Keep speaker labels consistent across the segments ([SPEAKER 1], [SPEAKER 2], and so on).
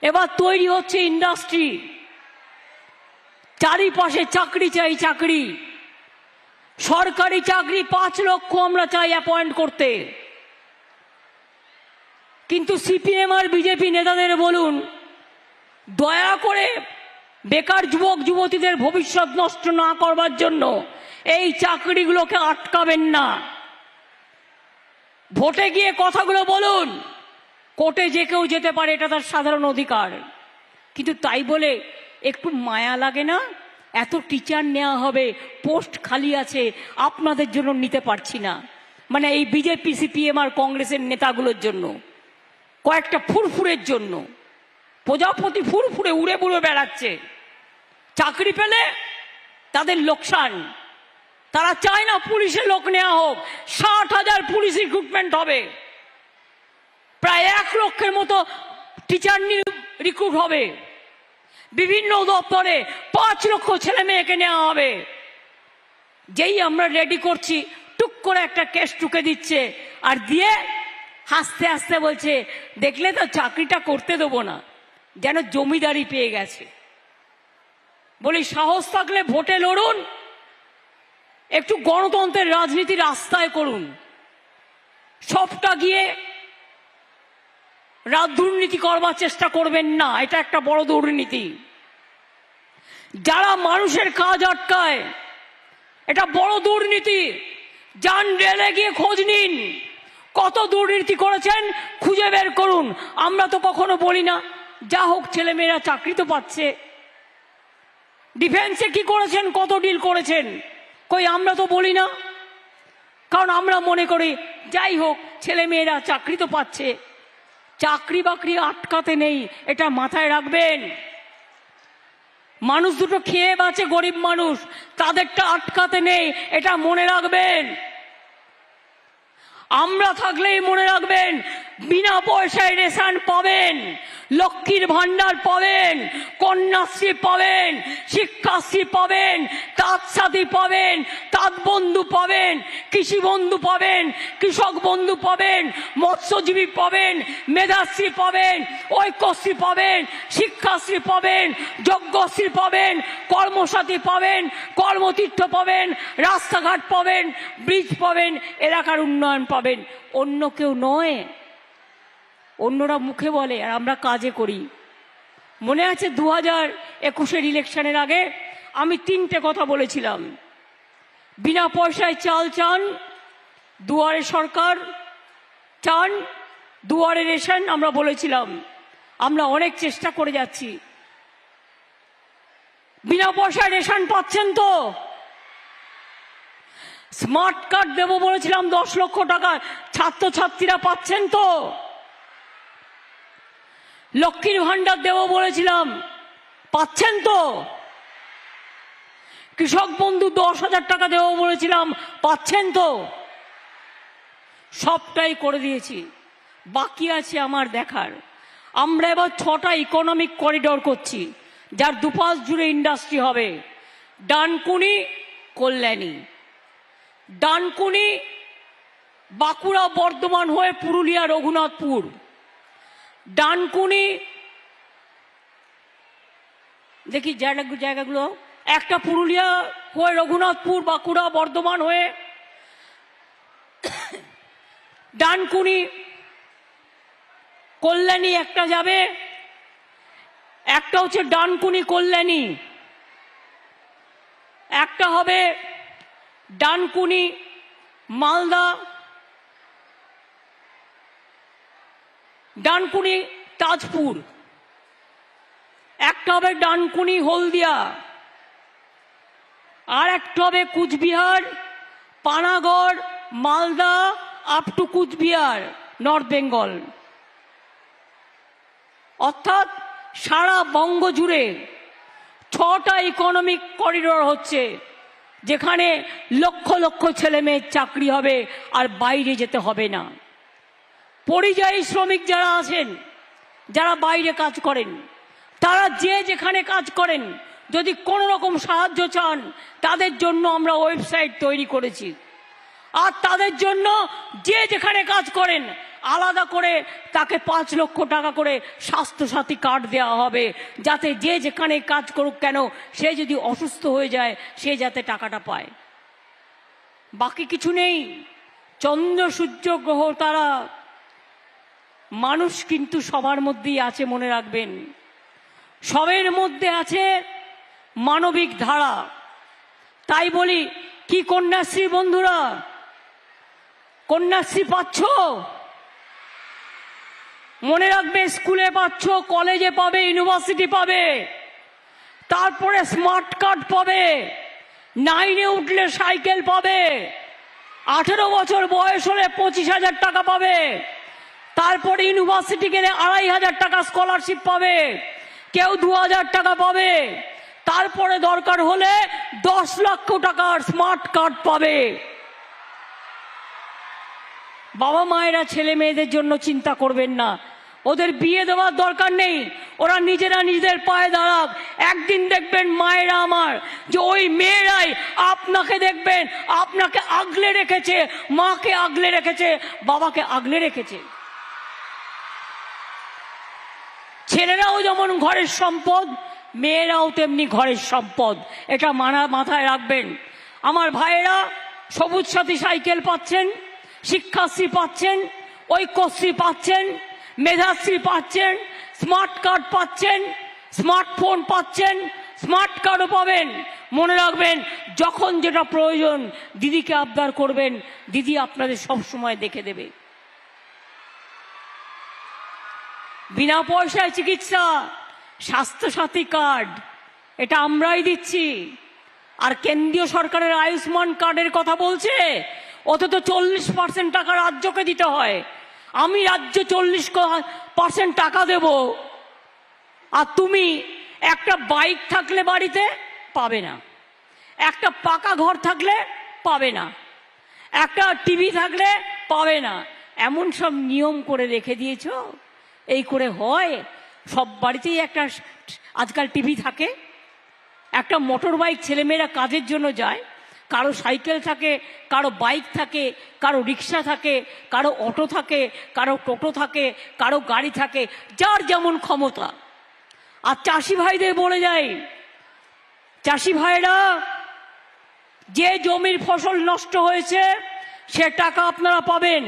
[SPEAKER 1] এবার তৈরি হচ্ছে ইন্ডাস্ট্রি, চারিপাশে চাকরি চাই, চাকরি, সরকারি চাকরি 5 লক্ষ আমরা চাই অ্যাপয়েন্ট করতে। কিন্তু সিপিএম আর বিজেপি নেতাদের বলুন, দয়া করে বেকার যুবক যুবতীদের ভবিষ্যৎ নষ্ট না করবার জন্য এই চাকরিগুলোকে আটকাবেন না। ভোটে গিয়ে কথাগুলো বলুন, কোর্টে যে কেউ যেতে পারে, এটা তার সাধারণ অধিকার। কিন্তু তাই বলে একটু মায়া লাগে না? এত টিচার নেওয়া হবে, পোস্ট খালি আছে, আপনাদের জন্য নিতে পারছি না। মানে এই বিজেপি সিপিএম আর কংগ্রেসের নেতাগুলোর জন্য, কয়েকটা ফুরফুরের জন্য। প্রজাপতি ফুরফুরে উড়ে বুড়ে বেড়াচ্ছে, চাকরি পেলে তাদের লোকসান। তারা চায় না পুলিশে লোক নেওয়া হোক। 60,000 পুলিশ রিক্রুটমেন্ট হবে, প্রায় 1 লক্ষের মতো টিচার রিক্রুট হবে, বিভিন্ন দপ্তরে 5 লক্ষ ছেলে মেয়েকে নেওয়া হবে। যেই আমরা রেডি করছি, টুক করে একটা কেস টুকে দিচ্ছে, আর দিয়ে হাসতে হাসতে বলছে, দেখলে তো চাকরিটা করতে দেবো না, যেন জমিদারি পেয়ে গেছে। বলি, সাহস থাকলে ভোটে লড়ুন, একটু গণতন্ত্রের রাজনীতি রাস্তায় করুন। সবটা গিয়ে দুর্নীতি করবার চেষ্টা করবেন না, এটা একটা বড় দুর্নীতি। যারা মানুষের কাজ আটকায়, এটা বড় দুর্নীতি। যান রেলে গিয়ে খোঁজ নিন, কত দুর্নীতি করেছেন খুঁজে বের করুন। আমরা তো কখনো বলি না, যা হোক ছেলে মেয়েরা চাকরি তো পাচ্ছে। ডিফেন্সে কি করেছেন, কত ডিল করেছেন, কই আমরা তো বলি না। কারণ আমরা মনে করি, যাই হোক ছেলে মেয়েরা চাকরি তো পাচ্ছে, চাকরি বাকরি আটকাতে নেই, এটা মাথায় রাখবেন। মানুষ দুটো খেয়ে বাঁচে, গরিব মানুষ, তাদেরটা আটকাতে নেই, এটা মনে রাখবেন। আমরা থাকলেই মনে রাখবেন, বিনা পয়সায় রেশন পাবেন, লক্ষ্মীর ভান্ডার পাবেন, কন্যাশ্রী পাবেন, শিক্ষাশ্রী পাবেন, তাঁত সাথী পাবেন, তাঁত বন্ধু পাবেন, কৃষি বন্ধু পাবেন, কৃষক বন্ধু পাবেন, মৎস্যজীবী পাবেন, মেধাশ্রী পাবেন, ঐক্যশ্রী পাবেন, শিক্ষাশ্রী পাবেন, যজ্ঞশ্রী পাবেন, কর্মসাথী পাবেন, কর্মতীর্থ পাবেন, রাস্তাঘাট পাবেন, ব্রিজ পাবেন, এলাকার উন্নয়ন পাবেন। অন্য কেউ নয়, অন্যরা মুখে বলে আর আমরা কাজে করি। মনে আছে 2021-এর ইলেকশনের আগে আমি 3টে কথা বলেছিলাম। বিনা পয়সায় চাল চান, দুয়ারে সরকার চান, দুয়ারে রেশন। আমরা বলেছিলাম আমরা অনেক চেষ্টা করে যাচ্ছি। বিনা পয়সায় রেশন পাচ্ছেন তো? স্মার্ট কার্ড দেবো বলেছিলাম 10 লক্ষ টাকা, ছাত্রছাত্রীরা পাচ্ছেন তো? লক্ষ্মীর ভান্ডার দেবো বলেছিলাম, পাচ্ছেন তো? কৃষক বন্ধু 10,000 টাকা দেবো বলেছিলাম, পাচ্ছেন তো? সবটাই করে দিয়েছি। বাকি আছে আমার দেখার। আমরা এবার 6টা ইকোনমিক করিডোর করছি, যার দুপাশ জুড়ে ইন্ডাস্ট্রি হবে। ডানকুনি, কল্যাণী, ডানকুনি বাঁকুড়া বর্ধমান হয়ে পুরুলিয়া রঘুনাথপুর, ডানকুনি দেখি জায়গাগুলো, একটা পুরুলিয়া হয়ে রঘুনাথপুর, বাঁকুড়া বর্ধমান হয়ে ডানকুনি কল্যাণী একটা যাবে, একটা হচ্ছে ডানকুনি কল্যাণী, একটা হবে ডানকুনি মালদা, ডানকুনি তাজপুর, একটা হবে ডানকুনি হলদিয়া, আর একটা হবে Coochbehar, Panagarh, Malda up to Coochbehar, north Bengal. অর্থাৎ সারা বঙ্গ জুড়ে 6টা ইকোনমিক করিডোর হচ্ছে, যেখানে লক্ষ লক্ষ ছেলে মেয়ের চাকরি হবে আর বাইরে যেতে হবে না। পরিযায়ী শ্রমিক যারা আছেন, যারা বাইরে কাজ করেন, তারা যে যেখানে কাজ করেন, যদি কোনো রকম সাহায্য চান, তাদের জন্য আমরা ওয়েবসাইট তৈরি করেছি। আর তাদের জন্য যে যেখানে কাজ করেন আলাদা করে তাকে 5 লক্ষ টাকা করে স্বাস্থ্যসাথী কার্ড দেওয়া হবে, যাতে যে যেখানে কাজ করুক কেন সে যদি অসুস্থ হয়ে যায় সে যাতে টাকাটা পায়। বাকি কিছু নেই। চন্দ্র সূর্য গ্রহ তারা, মানুষ কিন্তু সবার মধ্যেই আছে, মনে রাখবেন। সবের মধ্যে আছে মানবিক ধারা। তাই বলি, কি কন্যাশ্রী বন্ধুরা, কন্যাশ্রী পাচ্ছ? মনে রাখবে, স্কুলে পাচ্ছ, কলেজে পাবে, ইউনিভার্সিটি পাবে, তারপরে স্মার্ট কার্ড পাবে, 9-এ উঠলে সাইকেল পাবে, 18 বছর বয়স হলে 25,000 টাকা পাবে, তারপরে ইউনিভার্সিটি গেলে 2,500 টাকা স্কলারশিপ পাবে, কেউ 2,000 টাকা পাবে, তারপরে দরকার হলে 10 লক্ষ টাকার স্মার্ট কার্ড পাবে। বাবা মায়েরা ছেলে মেয়েদের জন্য চিন্তা করবেন না, ওদের বিয়ে দেওয়ার দরকার নেই, ওরা নিজেরা নিজেদের পায়ে দাঁড়াক। একদিন দেখবেন মায়েরা আমার, যে ওই মেয়েরাই আপনাকে দেখবেন, আপনাকে আগলে রেখেছে, মাকে আগলে রেখেছে, বাবাকে আগলে রেখেছে। ছেলেরাও যেমন ঘরের সম্পদ, মেয়েরাও তেমনি ঘরের সম্পদ, এটা মাথায় রাখবেন। আমার ভাইয়েরা সবুজ সাথী সাইকেল পাচ্ছেন, শিক্ষাশ্রী পাচ্ছেন, ঐক্যশ্রী পাচ্ছেন, মেধাশ্রী পাচ্ছেন, স্মার্ট কার্ড পাচ্ছেন, স্মার্টফোন পাচ্ছেন, স্মার্ট কার্ডও পাবেন। মনে রাখবেন, যখন যেটা প্রয়োজন দিদিকে আবদার করবেন, দিদি আপনাদের সব সময় দেখে দেবে। বিনা পয়সায় চিকিৎসা, স্বাস্থ্যসাথী কার্ড, এটা আমরাই দিচ্ছি। আর কেন্দ্রীয় সরকারের আয়ুষ্মান কার্ডের কথা বলছে, ওতে তো 40% টাকা রাজ্যকে দিতে হয়। আমি রাজ্যে 40% টাকা দেব, আর তুমি একটা বাইক থাকলে বাড়িতে পাবে না, একটা পাকা ঘর থাকলে পাবে না, একটা টিভি থাকলে পাবে না। এমন সব নিয়ম করে রেখে দিয়েছ, এই করে হয়? সব বাড়িতেই একটা আজকাল টিভি থাকে, একটা মোটর বাইক ছেলেমেয়েরা কাজের জন্য যায়, কারো সাইকেল থাকে, কারো বাইক থাকে, কারো রিক্সা থাকে, কারো অটো থাকে, কারো টোটো থাকে, কারো গাড়ি থাকে, যার যেমন ক্ষমতা। আর চাষি ভাইদের বলে যাই, চাষি ভাইরা, যে জমির ফসল নষ্ট হয়েছে সে টাকা আপনারা পাবেন।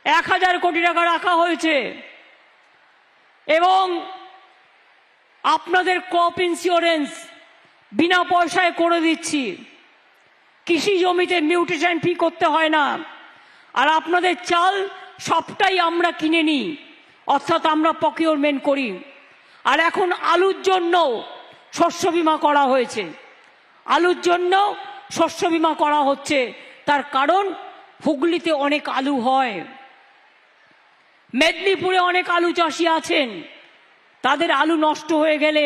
[SPEAKER 1] 1,000 কোটি টাকা রাখা হয়েছে, এবং আপনাদের ক্রপ ইন্স্যুরেন্স বিনা পয়সায় করে দিচ্ছি। কৃষি জমিতে মিউটেশন ফি করতে হয় না। আর আপনাদের চাল সবটাই আমরা কিনে নিই, অর্থাৎ আমরা প্রকিউরমেন্ট করি। আর এখন আলুর জন্য শস্য বীমা করা হয়েছে, আলুর জন্য শস্য বীমা করা হচ্ছে। তার কারণ, হুগলিতে অনেক আলু হয়, মেদিনীপুরে অনেক আলু চাষি আছেন, তাদের আলু নষ্ট হয়ে গেলে,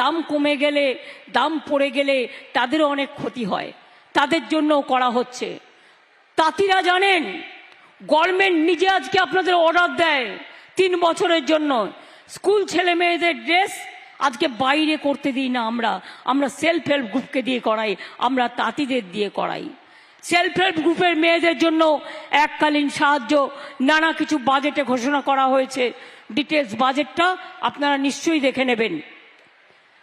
[SPEAKER 1] দাম কমে গেলে, দাম পড়ে গেলে তাদেরও অনেক ক্ষতি হয়, তাদের জন্যও করা হচ্ছে। তাঁতিরা জানেন, গভর্নমেন্ট নিজে আজকে আপনাদের অর্ডার দেয় 3 বছরের জন্য, স্কুল ছেলে মেয়েদের ড্রেস আজকে বাইরে করতে দিই না, আমরা সেলফ হেল্প গ্রুপকে দিয়ে করাই, আমরা তাঁতিদের দিয়ে করাই। সেলফ হেল্প গ্রুপের মেয়েদের জন্য এককালীন সাহায্য, নানা কিছু বাজেটে ঘোষণা করা হয়েছে। ডিটেলস বাজেটটা আপনারা নিশ্চয়ই দেখে নেবেন।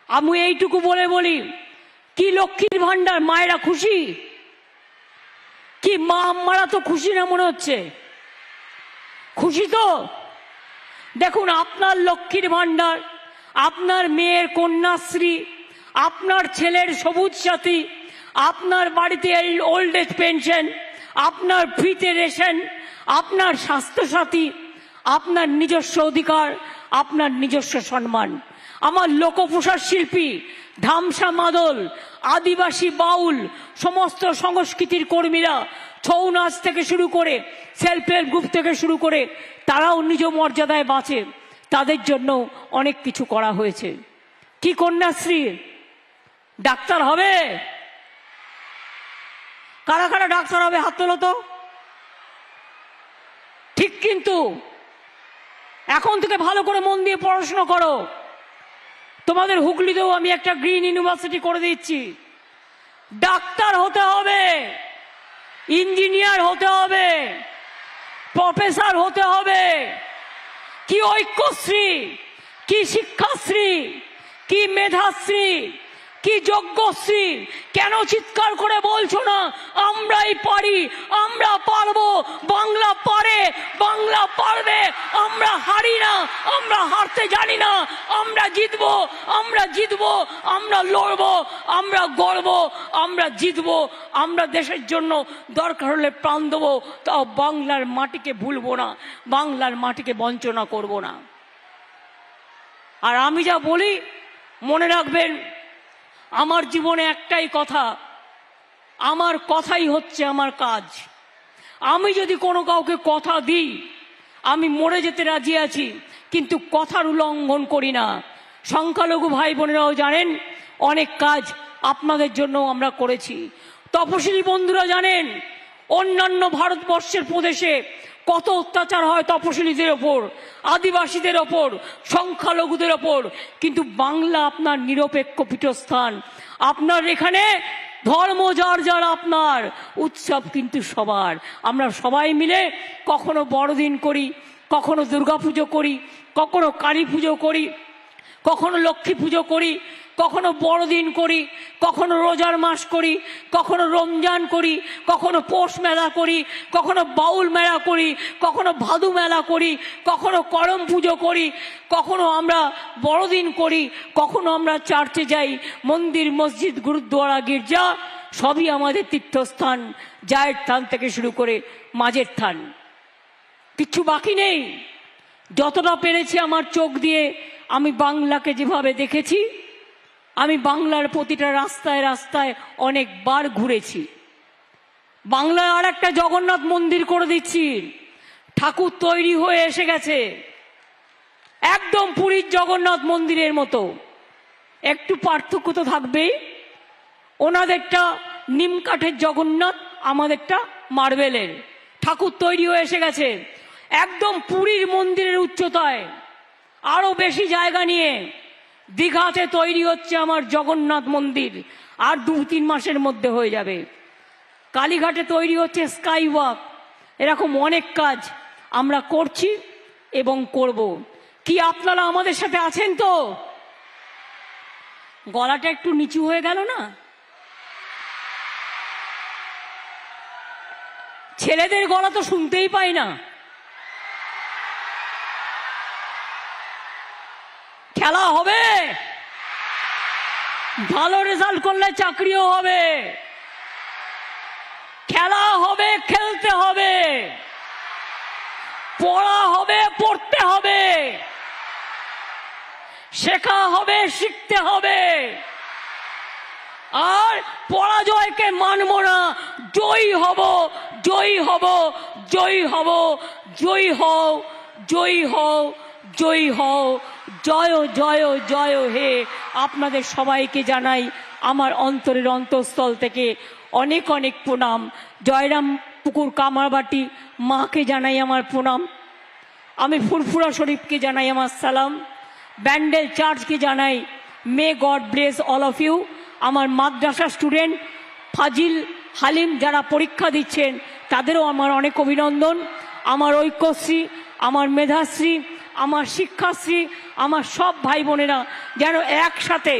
[SPEAKER 1] আমি এইটুকু বলে বলি, কি লক্ষ্মীর ভান্ডার, মায়েরা খুশি? কি মা আম্মারা তো খুশি না মনে হচ্ছে? খুশি তো? দেখুন, আপনার লক্ষ্মীর ভান্ডার, আপনার মেয়ের কন্যাশ্রী, আপনার ছেলের সবুজ সাথী, আপনার বাড়িতে ওল্ড এজ পেনশন, আপনার ফ্রিতে রেশন, আপনার স্বাস্থ্যসাথী, আপনার নিজস্ব অধিকার, আপনার নিজস্ব সম্মান। আমার লোকপ্রসার শিল্পী, ধামসা মাদল, আদিবাসী বাউল, সমস্ত সংস্কৃতির কর্মীরা, ছৌ নাচ থেকে শুরু করে, সেলফ হেল্প গ্রুপ থেকে শুরু করে, তারাও নিজ মর্যাদায় বাঁচে, তাদের জন্য অনেক কিছু করা হয়েছে। কি কন্যাশ্রী? ডাক্তার হবে? কারা কারা ডাক্তার হবে হাত তোলো তো। ঠিক, কিন্তু এখন থেকে ভালো করে মন দিয়ে পড়াশোনা করো। তোমাদের হুগলিতেও আমি একটা গ্রিন ইউনিভার্সিটি করে দিচ্ছি। ডাক্তার হতে হবে, ইঞ্জিনিয়ার হতে হবে, প্রফেসর হতে হবে। কি ঐক্যশ্রী, কি শিক্ষাশ্রী, কি মেধাশ্রী, কি যোগ্যশ্রী, কেন চিৎকার করে বলছো না আমরাই পারি, আমরা পারবো, বাংলা পারে, বাংলা পারবে, আমরা হারি না, আমরা হারতে জানি না, আমরা জিতবো, আমরা জিতবো, আমরা লড়বো, আমরা গড়বো, আমরা জিতবো, আমরা দেশের জন্য দরকার হলে প্রাণ দেবো, তাও বাংলার মাটিকে ভুলবো না, বাংলার মাটিকে বঞ্চনা করব না। আর আমি যা বলি মনে রাখবেন, আমার জীবনে একটাই কথা, আমার কথাই হচ্ছে আমার কাজ। আমি যদি কোনো কাউকে কথা দিই, আমি মরে যেতে রাজি আছি, কিন্তু কথার উল্লঙ্ঘন করি না। সংখ্যালঘু ভাই বোনেরাও জানেন অনেক কাজ আপনাদের জন্য আমরা করেছি। তপশিলি বন্ধুরা জানেন অন্যান্য ভারতবর্ষের প্রদেশে কত অত্যাচার হয় তপশিলীদের ওপর, আদিবাসীদের ওপর, সংখ্যালঘুদের ওপর, কিন্তু বাংলা আপনার নিরপেক্ষ পীঠস্থান। আপনার এখানে ধর্ম যার যার, আপনার উৎসব কিন্তু সবার। আমরা সবাই মিলে কখনো বড়দিন করি, কখনো দুর্গাপুজো করি, কখনো কালী পুজো করি, কখনো লক্ষ্মী পুজো করি, কখনো বড়দিন করি, কখনো রোজার মাস করি, কখনো রমজান করি, কখনো পৌষ মেলা করি, কখনো বাউল মেলা করি, কখনো ভাদু মেলা করি, কখনো করম পুজো করি, কখনো আমরা বড়দিন করি, কখনো আমরা চার্চে যাই। মন্দির, মসজিদ, গুরুদ্বারা, গির্জা সবই আমাদের তীর্থস্থান, জায়ের থান থেকে শুরু করে মাঝের থান, কিচ্ছু বাকি নেই। যতটা পেরেছি আমার চোখ দিয়ে আমি বাংলাকে যেভাবে দেখেছি, আমি বাংলার প্রতিটা রাস্তায় রাস্তায় অনেকবার ঘুরেছি। বাংলায় আর একটা জগন্নাথ মন্দির করে দিচ্ছি, ঠাকুর তৈরি হয়ে এসে গেছে, একদম পুরীর জগন্নাথ মন্দিরের মতো। একটু পার্থক্য তো থাকবেই, ওনাদেরটা নিম কাঠের জগন্নাথ, আমাদেরটা মার্বেলের। ঠাকুর তৈরি হয়ে এসে গেছে একদম পুরীর মন্দিরের উচ্চতায়, আরো বেশি জায়গা নিয়ে। দীঘাতে তৈরি হচ্ছে আমার জগন্নাথ মন্দির, আর 2-3 মাসের মধ্যে হয়ে যাবে। কালীঘাটে তৈরি হচ্ছে স্কাই ওয়াক। এরকম অনেক কাজ আমরা করছি এবং করব। কি আপনারা আমাদের সাথে আছেন তো? গলাটা একটু নিচু হয়ে গেল না? ছেলেদের গলা তো শুনতেই পাই না। খেলা হবে, ভালো রেজাল্ট করলে চাকরিও হবে, খেলা হবে, খেলতে হবে, পড়া হবে, পড়তে হবে, শেখা হবে, শিখতে হবে। আর পরাজয়কে মানব না, জয়ী হব, জয়ী হব, জয়ী হব, জয়ী হও, জয়ী হও, জয়ী হও। জয় জয় জয় হে। আপনাদের সবাইকে জানাই আমার অন্তরের অন্তঃস্থল থেকে অনেক অনেক প্রণাম। জয়রাম পুকুর কামারবাটি মাকে জানাই আমার প্রণাম। আমি ফুরফুরা শরীফকে জানাই আমার সালাম। ব্যান্ডেল চার্চকে জানাই may God bless all of you. আমার মাদ্রাসা স্টুডেন্ট ফাজিল, হালিম যারা পরীক্ষা দিচ্ছেন তাদেরও আমার অনেক অভিনন্দন। আমার ঐক্যশ্রী, আমার মেধাশ্রী, আমার শিক্ষাশ্রী, আমার সব ভাই বোনেরা যেন একসাথে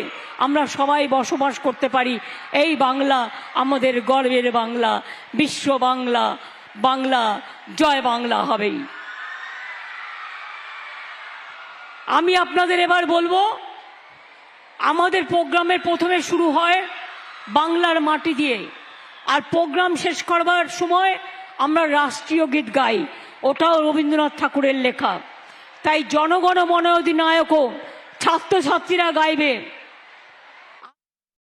[SPEAKER 1] আমরা সবাই বসবাস করতে পারি। এই বাংলা আমাদের গর্বের বাংলা, বিশ্ব বাংলা, বাংলা জয় বাংলা হবেই। আমি আপনাদের এবার বলবো, আমাদের প্রোগ্রামের প্রথমে শুরু হয় বাংলার মাটি দিয়ে, আর প্রোগ্রাম শেষ করবার সময় আমরা রাষ্ট্রীয় গীত গাই, ওটাও রবীন্দ্রনাথ ঠাকুরের লেখা। তাই জনগণ মন অধিনায়কও ছাত্রছাত্রীরা গাইবে।